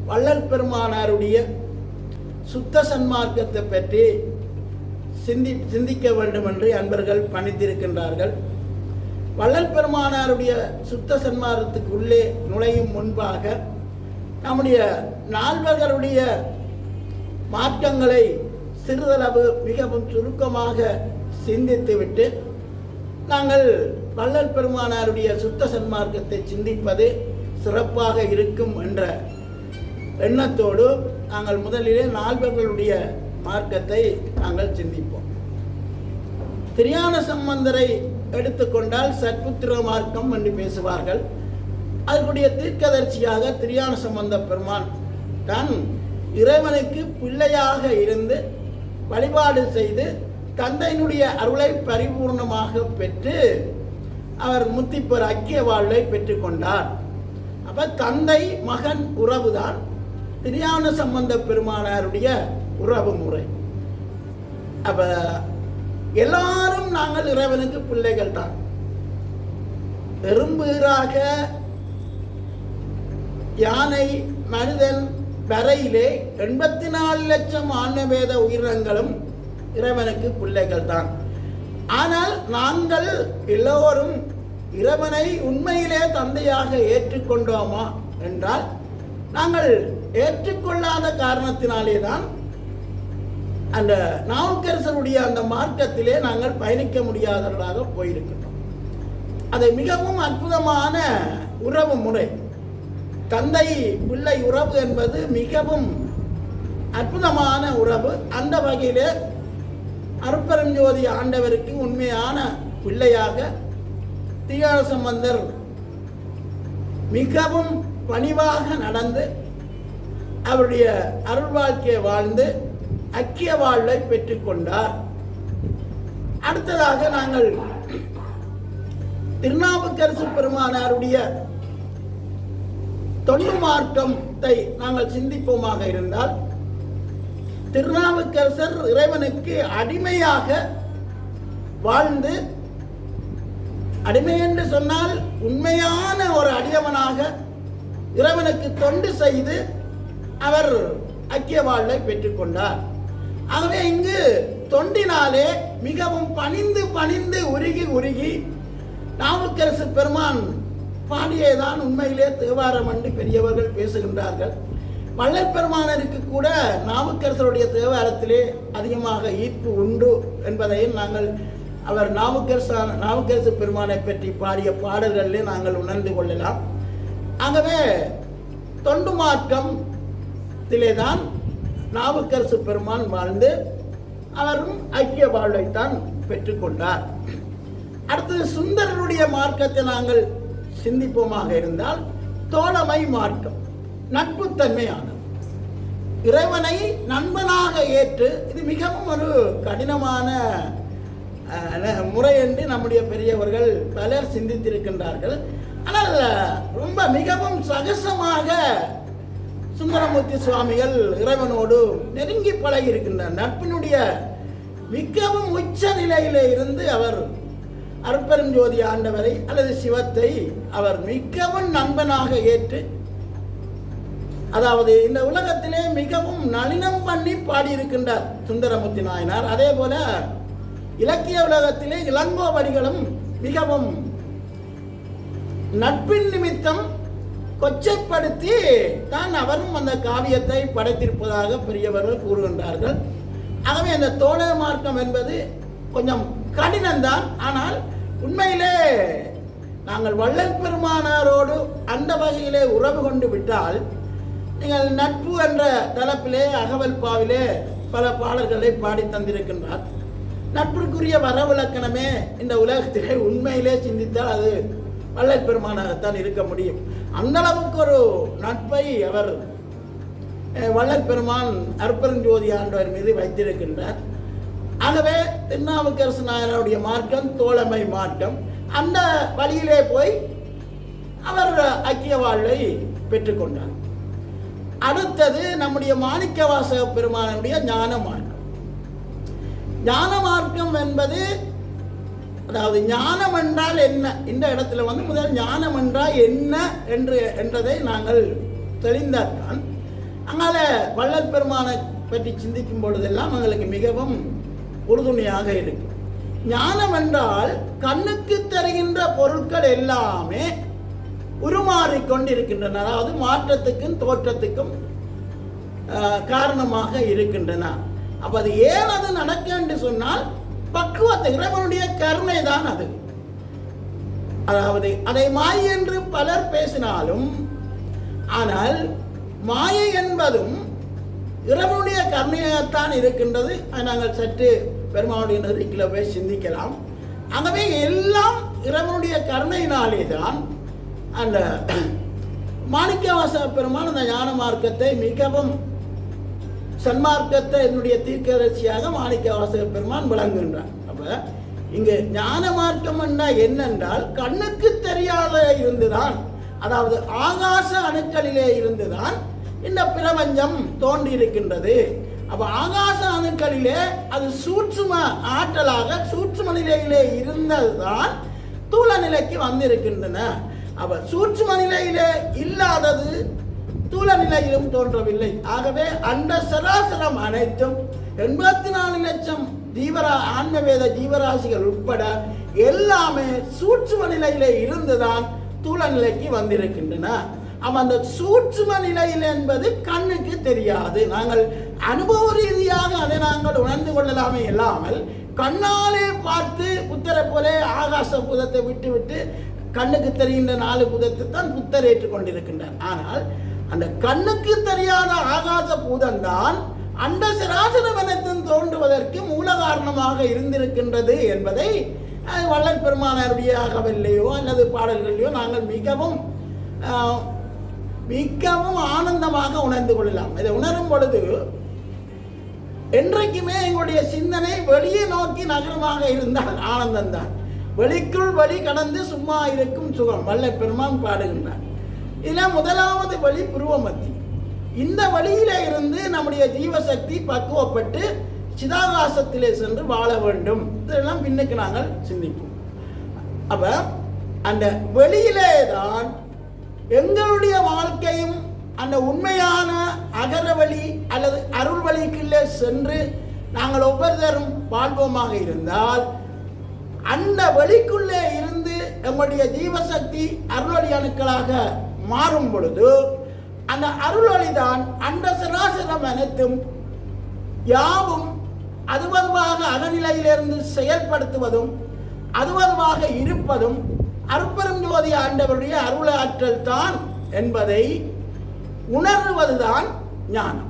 வள்ளல் பெருமானாருடைய சுத்த சன்மார்க்கத்தை பற்றி சிந்திக்க வேண்டும் என்று அன்பர்கள் பணித்திருக்கின்றார்கள். வள்ளல் பெருமானாருடைய சுத்த சன்மார்க்கத்துக்கு உள்ளே நுழையும் முன்பாக நம்முடைய நால்வர்களுடைய மாற்றங்களை சிறிதளவு மிகவும் சுருக்கமாக சிந்தித்துவிட்டு நாங்கள் வள்ளல் பெருமானாருடைய சுத்த சன்மார்க்கத்தை சிந்திப்பது சிறப்பாக இருக்கும் என்ற எண்ணத்தோடு நாங்கள் முதலிலே நால்வர்களுடைய மார்க்கத்தை நாங்கள் சிந்திப்போம். திருஞான சம்பந்தரை எடுத்துக்கொண்டால் சற்புத்திர மார்க்கம் என்று பேசுவார்கள். அதனுடைய தீர்க்கதரிசியாக திருஞான சம்பந்த பெருமான் தான் இறைவனுக்கு பிள்ளையாக இருந்து வழிபாடு செய்து தந்தையினுடைய அருளை பரிபூர்ணமாக பெற்று அவர் முத்திப்பெற ஐக்கிய வாழ்வை பெற்றுக்கொண்டார். அப்ப தந்தை மகன் உறவுதான் திருஞான சம்பந்த பெருமானாருடைய உறவு முறை. அப்ப எல்லாரும் நாங்கள் இறைவனுக்கு பிள்ளைகள் தான். எறும்புகளாக யானை மனிதன் வரையிலே 84 லட்சம் ஆன்மவேத உயிரினங்களும் இறைவனுக்கு பிள்ளைகள் தான். ஆனால் நாங்கள் எல்லோரும் இறைவனை உண்மையிலே தந்தையாக ஏற்றுக்கொண்டோமா என்றால் நாங்கள் ஏற்றுக்கொள்ளாத காரணத்தினாலே தான் அந்த நாவுக்கரசருடைய அந்த மார்க்கத்திலே நாங்கள் பயணிக்க முடியாதவர்களாக போயிருக்கின்றோம். அது மிகவும் அற்புதமான உறவு முறை. தந்தை பிள்ளை உறவு என்பது மிகவும் அற்புதமான உறவு. அந்த வகையிலே அருட்பெருஞ்சோதி ஆண்டவருக்கு உண்மையான பிள்ளையாக திருஞான சம்பந்தர் மிகவும் பணிவாக நடந்து அவருடைய அருள் வாழ்க்கையை வாழ்ந்து ஐக்கிய வாழ்வை பெற்றுக்கொண்டார். அடுத்ததாக நாங்கள் திருநாவுக்கரசு பெருமானாருடைய தொண்டு மார்க்கத்தை நாங்கள் சிந்திப்போமாக இருந்தால் திருநாவுக்கரசர் இறைவனுக்கு அடிமையாக வாழ்ந்து, அடிமை என்று சொன்னால் உண்மையான ஒரு அடியவனாக இறைவனுக்கு தொண்டு செய்து அவர் ஐக்கிய வாழ்வை பெற்றுக்கொண்டார். ஆகவே இங்கு தொண்டினாலே மிகவும் பணிந்து பணிந்து உருகி உருகி நாவுக்கரசு பெருமான் பாடியேதான் உண்மையிலே தேவாரம் என்று பெரியவர்கள் பேசுகின்றார்கள். வள்ளல் பெருமானருக்கு கூட நாவுக்கரசருடைய தேவாரத்திலே அதிகமாக ஈர்ப்பு உண்டு என்பதையும் நாங்கள் அவர் நாவுக்கரசு பெருமானை பற்றி பாடிய பாடல்களிலே நாங்கள் உணர்ந்து கொள்ளலாம். ஆகவே தொண்டு மார்க்கத்திலே தான் நாவுக்கரசு பெருமான் வாழ்ந்து அவரும் ஐக்கிய வாழ்வைத்தான் பெற்றுக்கொண்டார். அடுத்தது சுந்தரருடைய மார்க்கத்தை நாங்கள் சிந்திப்போமாக இருந்தால் தோழமை மார்க்கம், நட்புத்தன்மையானது. இறைவனை நண்பனாக ஏற்று, இது மிகவும் ஒரு கடினமான முறை என்று நம்முடைய பெரியவர்கள் பலர் சிந்தித்திருக்கின்றார்கள். ஆனால் ரொம்ப மிகவும் சகசமாக சுந்தரமூர்த்தி சுவாமிகள் இறைவனோடு நெருங்கி பழகி இருக்கின்றார். நட்பினுடைய மிகவும் உச்ச நிலையிலே இருந்து அவர் அருட்பெருஞ்சோதி ஆண்டவரை அல்லது சிவத்தை அவர் மிகவும் நண்பனாக ஏற்று, அதாவது இந்த உலகத்திலே மிகவும் நளினம் பண்ணி பாடியிருக்கின்றார் சுந்தரமூர்த்தி நாயனார். அதே போல இலக்கிய உலகத்திலே இளங்கோவடிகளும் மிகவும் நட்பின் நிமித்தம் கொச்சைப்படுத்தி தான் அவரும் அந்த காவியத்தை படைத்திருப்பதாக பெரியவர்கள் கூறுகின்றார்கள். ஆகவே அந்த தோழ மார்க்கம் என்பது கொஞ்சம் கடினம்தான். ஆனால் உண்மையிலே நாங்கள் வள்ளல் பெருமானாரோடு அந்த வகையிலே உறவு கொண்டு விட்டால், நீங்கள் நட்பு என்ற தலைப்பிலே அகவல் பாவிலே பல பாடல்களை பாடி தந்திருக்கின்றார். நட்பிற்குரிய வரவிலக்கணமே இந்த உலகத்திலே உண்மையிலே சிந்தித்தால் அது வள்ளல் பெருமானாகத்தான் இருக்க முடியும். அந்த அளவுக்கு ஒரு நட்பை அவர் வள்ளல் பெருமான் அருட்பெருஞ்சோதி ஆண்டவர் மீது வைத்திருக்கின்றார். ஆகவே திருநாவுக்கரசு நாயனாருடைய மார்க்கம் தோழமை மார்க்கம். அந்த வழியிலே போய் அவர் ஐக்கிய வாழ்வை பெற்றுக்கொண்டார். அடுத்தது நம்முடைய மாணிக்கவாசக பெருமானுடைய ஞான மார்க்கம். ஞான மார்க்கம் என்பது, அதாவது ஞானம் என்றால் என்ன, இந்த இடத்துல முதல் ஞானம் என்றால் என்ன என்றதை நாங்கள் தெளிந்தால்தான் அங்கால வள்ளல் பெருமானை பற்றி சிந்திக்கும் பொழுதெல்லாம் எங்களுக்கு மிகவும் உறுதுணையாக இருக்கு. ஞானம் என்றால் கண்ணுக்கு தருகின்ற பொருட்கள் எல்லாமே உருமாறிக்கொண்டிருக்கின்றன, அதாவது மாற்றத்துக்கும் தோற்றத்துக்கும் காரணமாக இருக்கின்றன. அப்ப அது ஏன் அது நடக்க என்று சொன்னால் பக்குவத்தை, இறைவனுடைய கருணை தான் அது. அதாவது அதை மாயை என்று பலர் பேசினாலும், ஆனால் மாயை என்பதும் இறைவனுடைய கருணையாகத்தான் இருக்கின்றது. நாங்கள் சற்று பெருமானுடைய நெருக்கில் போய் சிந்திக்கலாம். ஆகவே எல்லாம் இறைவனுடைய கருணையினாலே தான் அந்த மாணிக்கவாசக பெருமான் அந்த ஞான மார்க்கத்தை மிகவும் சன்மார்க்கத்தை என்னுடைய தீர்க்கதரிசியாக மாணிக்கவாசக பெருமான் விளங்குகின்றார். அப்ப இங்கு ஞான மார்க்கம் என்னென்றால் கண்ணுக்கு தெரியாத இருந்துதான், அதாவது ஆகாச அணுக்களிலே இருந்துதான் இந்த பிரபஞ்சம் தோன்றி இருக்கின்றது. அப்ப ஆகாச அணுக்களிலே அது சூட்சும ஆற்றலாக சூட்சும நிலையிலே இருந்ததுதான் தூள நிலைக்கு வந்திருக்கின்றன. அப்ப சூட்சும நிலையிலே இல்லாதது தூள நிலையிலும் தோன்றவில்லை. ஆகவே அந்த சராசரம் அனைத்தும் 84 லட்சம் ஆன்மவேத ஜீவராசிகள் உட்பட எல்லாமே சூட்சும நிலையிலே இருந்துதான் தூள நிலைக்கு வந்திருக்கின்றன. அந்த சூட்சும நிலையில் என்பது கண்ணுக்கு தெரியாது. நாங்கள் அனுபவ ரீதியாக அதை நாங்கள் உணர்ந்து கொள்ளலாமே இல்லாமல் கண்ணாலே பார்த்து புத்தரை போல ஆகாச புதத்தை விட்டு விட்டு கண்ணுக்கு தெரிகின்ற 4 புதத்தை தான் புத்தர் ஏற்றுக்கொண்டிருக்கின்றார். ஆனால் அந்த கண்ணுக்கு தெரியாத ஆகாச பூதம் தான் அந்த சராசரவனத்தின் தோன்றுவதற்கு மூல காரணமாக இருந்திருக்கின்றது என்பதை வள்ளல் பெருமானாருடைய அகவல்லையோ அல்லது பாடல்களிலோ நாங்கள் மிகவும் ஆனந்தமாக உணர்ந்து கொள்ளலாம். இதை உணரும் பொழுது என்றைக்குமே எங்களுடைய சிந்தனை வெளியே நோக்கி நகரமாக இருந்தால் ஆனந்தம்தான். வெளிக்குள் வழி கடந்து சும்மா இருக்கும் சுகம் வள்ளல் பெருமான் பாடுகின்றார். இதில் முதலாவது வழி புருவமத்தி. இந்த வழியில இருந்து நம்முடைய ஜீவசக்தி பக்குவப்பட்டு சிதாகாசத்திலே சென்று வாழ வேண்டும். இதெல்லாம் பின்னுக்கு நாங்கள் சிந்திப்போம். அப்ப அந்த வெளியிலே தான் எங்களுடைய வாழ்க்கையும் அந்த உண்மையான அகர வழி அல்லது அருள் வழிக்குள்ளே சென்று நாங்கள் ஒவ்வொருத்தரும் வாழ்வோமாக இருந்தால் அந்த வழிக்குள்ளே இருந்து எங்களுடைய ஜீவசக்தி அருளொளி அணுக்களாக மாறும் பொழுது அந்த அருளொளிதான் அந்த சராசரம் அனைத்தும் யாவும் அதுவதுவாக அகநிலையிலிருந்து செயல்படுத்துவதும் அதுவதுவாக இருப்பதும் அருட்பெரும் ஜோதி ஆண்டவருடைய அருளாற்றல் தான் என்பதை உணர்வதுதான் ஞானம்.